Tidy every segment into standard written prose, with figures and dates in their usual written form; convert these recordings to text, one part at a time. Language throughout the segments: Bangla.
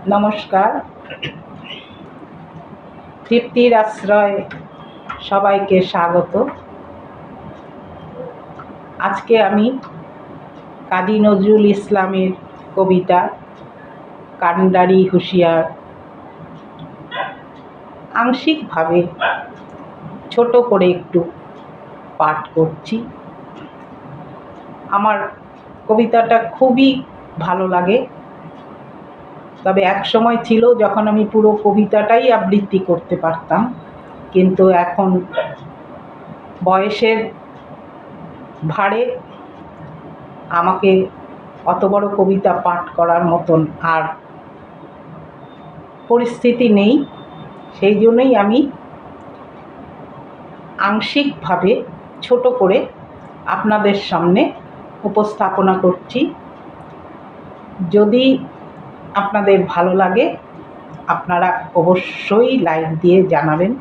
নমস্কার। তৃপ্তির আশ্রয় সবাইকে স্বাগত। আজকে আমি কাজী নজরুল ইসলামের কবিতা কান্ডারি হুঁশিয়ার আংশিকভাবে ছোট করে একটু পাঠ করছি। আমার কবিতাটা খুবই ভালো লাগে, তবে এক সময় ছিল যখন আমি পুরো কবিতাটাই আবৃত্তি করতে পারতাম, কিন্তু এখন বয়সের ভারে আমাকে অত বড় কবিতা পাঠ করার মতন আর পরিস্থিতি নেই। সেই জন্যই আমি আংশিকভাবে ছোট করে আপনাদের সামনে উপস্থাপনা করছি। যদি আপনাদের ভালো লাগে আপনারা অবশ্যই লাইক দিয়ে জানাবেন।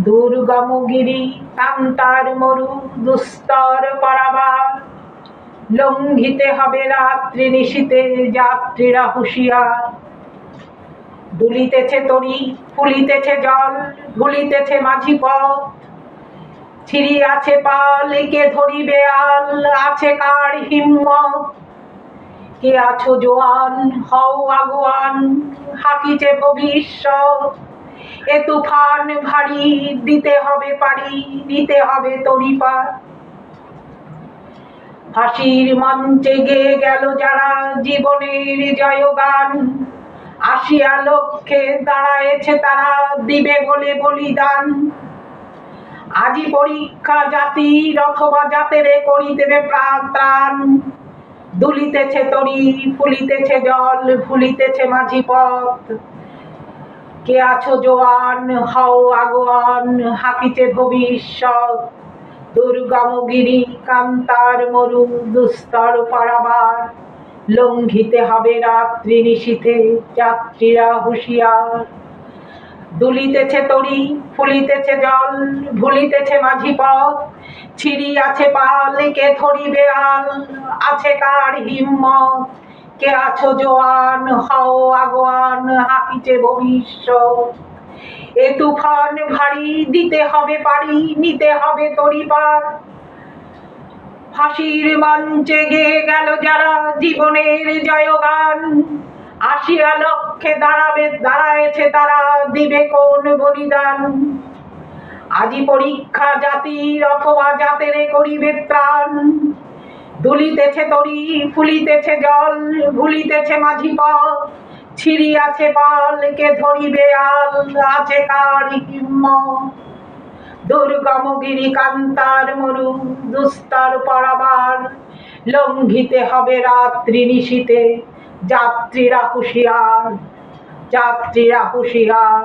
দুর্গম গিরি কান্তার মরু দুস্তর পারাবার, লঙ্ঘিতে হবে রাত্রি নিশীথে যাত্রীরা হুঁশিয়ার। দুলিতেছে তরি ফুলিতেছে জল ভুলিতেছে মাঝি পথ, ছিড়িয়াছে পাল কে ধরিবে আল আছে কার হিম্মত। কে আছো জোয়ান হও আগুয়ান হাকিছে ভবিষ্যৎ, এ তুফান ভারী দিতে হবে পারি দিতে হবে তরিপার। ফাঁসির মঞ্চে গেয়ে গেল যারা জীবনের জয়গান, আসিয়া লক্ষ্যে দাঁড়ায়েছে তারা দিবে বলে বলিদান। আজি পরীক্ষা জাতির অথবা জাতেরে করিতেবে প্রাণ, দুলিতেছে তরি ফুলিতেছে জল ভুলিতেছে মাঝি পথ। কে আছো জোয়ান হও আগুয়ান হাকিছে ভবিষ্যৎ, দুর্গম গিরি কান্তার মরু দুস্তর পারাবার, লঙ্ঘিতে হবে রাত্রি নিশীথে যাত্রীরা হুঁশিয়ার। দুলিতেছে তরি ফুলিতেছে জল ভুলিতেছে মাঝি পথ, ছিড়িয়াছে পাল কে ধরিবে আল আছে কার হিম্মত। কে আছো জোয়ান হও আগুয়ান হাকিছে ভবিষ্যৎ, এ তুফান ভারী দিতে হবে পারি নিতে হবে তরিপার। ফাঁসির মঞ্চে গেয়ে গেল যারা জীবনের জয়গান, আসিয়া লক্ষ্যে দাঁড়ায়েছে তারা দিবে কোন বলিদান। আজি পরীক্ষা জাতির অথবা জাতেরে করিবে ত্রাণ, দুলিতেছে তরি ফুলিতেছে জল ভুলিতেছে মাঝি পথ, ছিড়িয়াছে পাল কে ধরিবে আল আছে কার হিম্মত। দুর্গম গিরি কান্তার মরু দুস্তর পারাবার, লঙ্ঘিতে হবে রাত্রি নিশীথে যাত্রীরা হুঁশিয়ার যাত্রীরা হুঁশিয়ার।